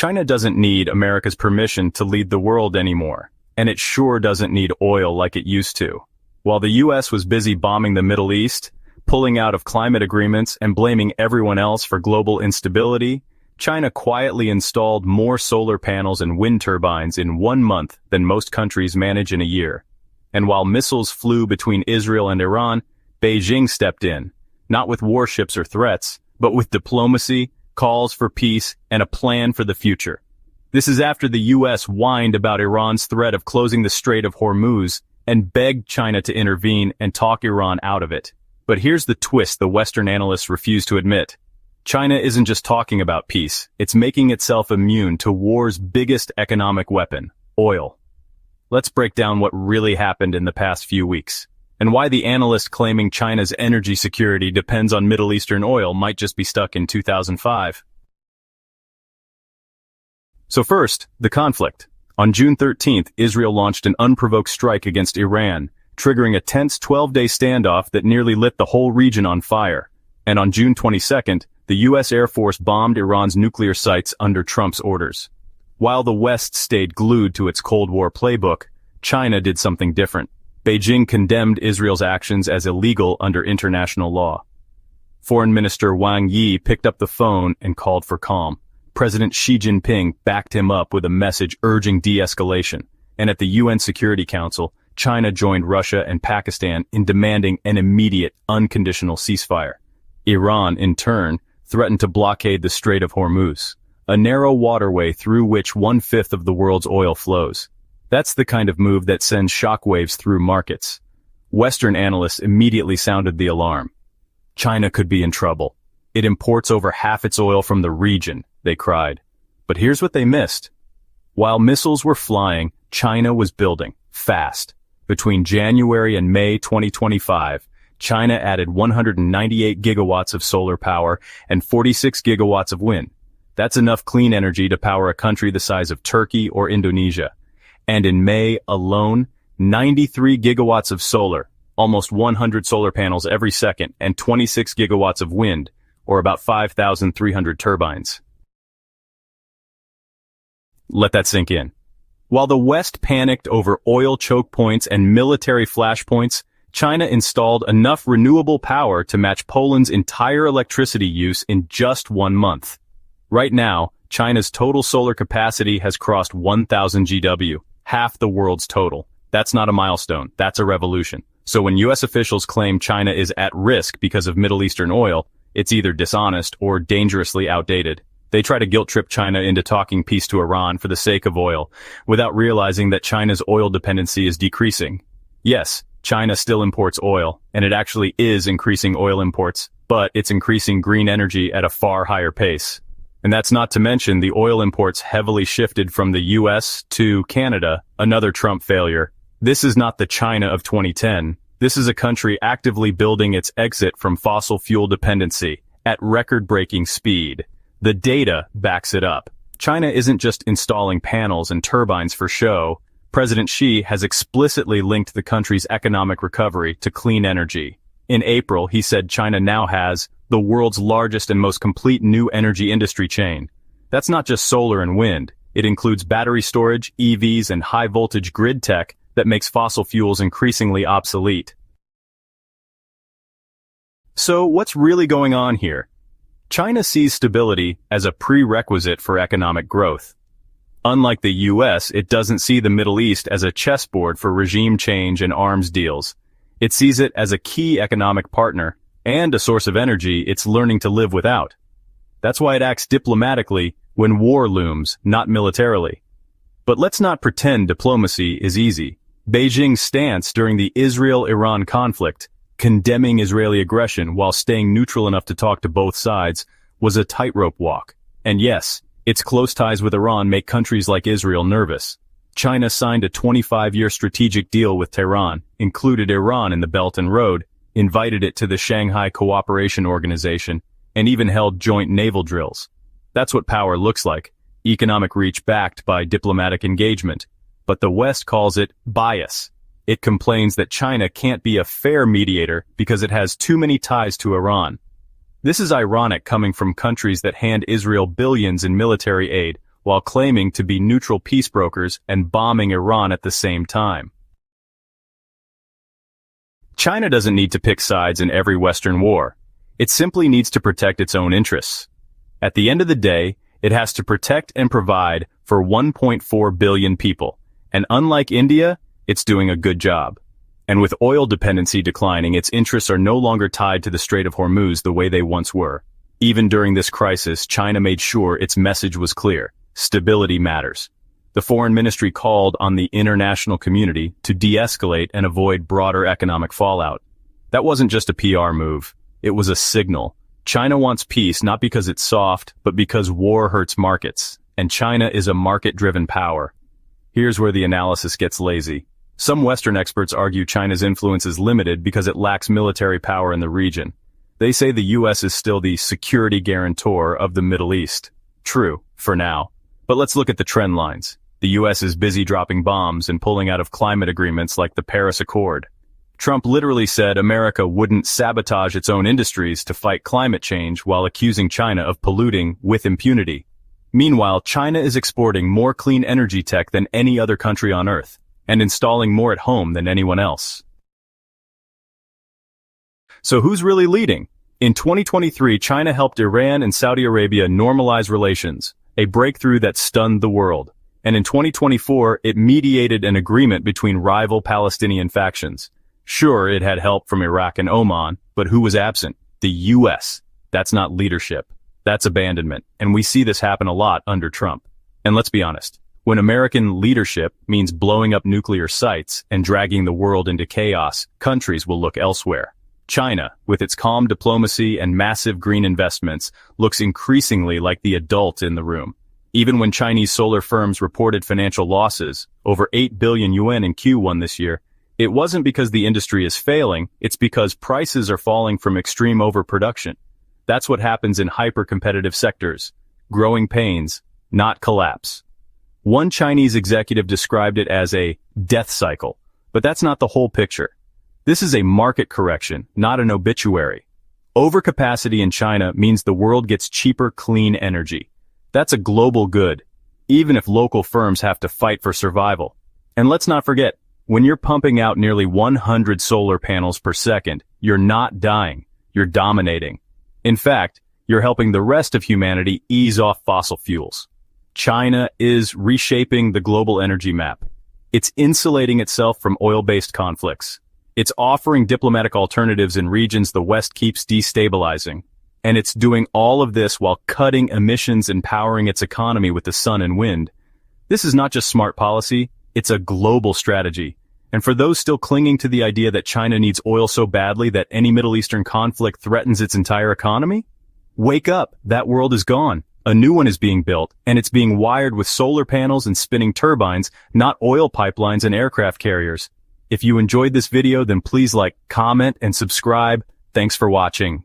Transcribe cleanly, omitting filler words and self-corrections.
China doesn't need America's permission to lead the world anymore, and it sure doesn't need oil like it used to. While the US was busy bombing the Middle East, pulling out of climate agreements and blaming everyone else for global instability, China quietly installed more solar panels and wind turbines in 1 month than most countries manage in a year. And while missiles flew between Israel and Iran, Beijing stepped in, not with warships or threats, but with diplomacy, calls for peace, and a plan for the future. This is after the US whined about Iran's threat of closing the Strait of Hormuz and begged China to intervene and talk Iran out of it. But here's the twist the Western analysts refuse to admit. China isn't just talking about peace, it's making itself immune to war's biggest economic weapon, oil. Let's break down what really happened in the past few weeks, and why the analyst claiming China's energy security depends on Middle Eastern oil might just be stuck in 2005. So first, the conflict. On June 13th, Israel launched an unprovoked strike against Iran, triggering a tense 12-day standoff that nearly lit the whole region on fire. And on June 22nd, the U.S. Air Force bombed Iran's nuclear sites under Trump's orders. While the West stayed glued to its Cold War playbook, China did something different. Beijing condemned Israel's actions as illegal under international law. Foreign Minister Wang Yi picked up the phone and called for calm. President Xi Jinping backed him up with a message urging de-escalation. And at the UN Security Council, China joined Russia and Pakistan in demanding an immediate, unconditional ceasefire. Iran, in turn, threatened to blockade the Strait of Hormuz, a narrow waterway through which 1/5 of the world's oil flows. That's the kind of move that sends shockwaves through markets. Western analysts immediately sounded the alarm. China could be in trouble. It imports over half its oil from the region, they cried. But here's what they missed. While missiles were flying, China was building, fast. Between January and May 2025, China added 198 gigawatts of solar power and 46 gigawatts of wind. That's enough clean energy to power a country the size of Turkey or Indonesia. And in May alone, 93 gigawatts of solar, almost 100 solar panels every second, and 26 gigawatts of wind, or about 5,300 turbines. Let that sink in. While the West panicked over oil choke points and military flashpoints, China installed enough renewable power to match Poland's entire electricity use in just 1 month. Right now, China's total solar capacity has crossed 1,000 GW, half the world's total. That's not a milestone, that's a revolution. So when US officials claim China is at risk because of Middle Eastern oil, it's either dishonest or dangerously outdated. They try to guilt-trip China into talking peace to Iran for the sake of oil, without realizing that China's oil dependency is decreasing. Yes, China still imports oil, and it actually is increasing oil imports, but it's increasing green energy at a far higher pace. And that's not to mention the oil imports heavily shifted from the US to Canada, another Trump failure. This is not the China of 2010. This is a country actively building its exit from fossil fuel dependency at record-breaking speed. The data backs it up. China isn't just installing panels and turbines for show. President Xi has explicitly linked the country's economic recovery to clean energy. In April, he said China now has the world's largest and most complete new energy industry chain. That's not just solar and wind. It includes battery storage, EVs, and high-voltage grid tech that makes fossil fuels increasingly obsolete. So what's really going on here? China sees stability as a prerequisite for economic growth. Unlike the US, it doesn't see the Middle East as a chessboard for regime change and arms deals. It sees it as a key economic partner and a source of energy it's learning to live without. That's why it acts diplomatically when war looms, not militarily. But let's not pretend diplomacy is easy. Beijing's stance during the Israel-Iran conflict, condemning Israeli aggression while staying neutral enough to talk to both sides, was a tightrope walk. And yes, its close ties with Iran make countries like Israel nervous. China signed a 25-year strategic deal with Tehran, included Iran in the Belt and Road, invited it to the Shanghai Cooperation Organization, and even held joint naval drills. That's what power looks like, economic reach backed by diplomatic engagement. But the West calls it bias. It complains that China can't be a fair mediator because it has too many ties to Iran. This is ironic coming from countries that hand Israel billions in military aid while claiming to be neutral peace brokers and bombing Iran at the same time. China doesn't need to pick sides in every Western war. It simply needs to protect its own interests. At the end of the day, it has to protect and provide for 1.4 billion people. And unlike India, it's doing a good job. And with oil dependency declining, its interests are no longer tied to the Strait of Hormuz the way they once were. Even during this crisis, China made sure its message was clear. Stability matters. The foreign ministry called on the international community to de-escalate and avoid broader economic fallout. That wasn't just a PR move. It was a signal. China wants peace not because it's soft, but because war hurts markets. And China is a market-driven power. Here's where the analysis gets lazy. Some Western experts argue China's influence is limited because it lacks military power in the region. They say the US is still the security guarantor of the Middle East. True, for now. But let's look at the trend lines. The US is busy dropping bombs and pulling out of climate agreements like the Paris Accord. Trump literally said America wouldn't sabotage its own industries to fight climate change while accusing China of polluting with impunity. Meanwhile, China is exporting more clean energy tech than any other country on Earth, and installing more at home than anyone else. So who's really leading? In 2023, China helped Iran and Saudi Arabia normalize relations, a breakthrough that stunned the world. And in 2024, it mediated an agreement between rival Palestinian factions. Sure, it had help from Iraq and Oman, but who was absent? The US. That's not leadership. That's abandonment. And we see this happen a lot under Trump. And let's be honest. When American leadership means blowing up nuclear sites and dragging the world into chaos, countries will look elsewhere. China, with its calm diplomacy and massive green investments, looks increasingly like the adult in the room. Even when Chinese solar firms reported financial losses, over 8 billion yuan in Q1 this year, it wasn't because the industry is failing, it's because prices are falling from extreme overproduction. That's what happens in hyper-competitive sectors. Growing pains, not collapse. One Chinese executive described it as a death cycle, but that's not the whole picture. This is a market correction, not an obituary. Overcapacity in China means the world gets cheaper, clean energy. That's a global good, even if local firms have to fight for survival. And let's not forget, when you're pumping out nearly 100 solar panels per second, you're not dying, you're dominating. In fact, you're helping the rest of humanity ease off fossil fuels. China is reshaping the global energy map. It's insulating itself from oil-based conflicts. It's offering diplomatic alternatives in regions the West keeps destabilizing. And it's doing all of this while cutting emissions and powering its economy with the sun and wind. This is not just smart policy, it's a global strategy. And for those still clinging to the idea that China needs oil so badly that any Middle Eastern conflict threatens its entire economy, wake up, that world is gone. A new one is being built, and it's being wired with solar panels and spinning turbines, not oil pipelines and aircraft carriers. If you enjoyed this video, then please like, comment, and subscribe. Thanks for watching.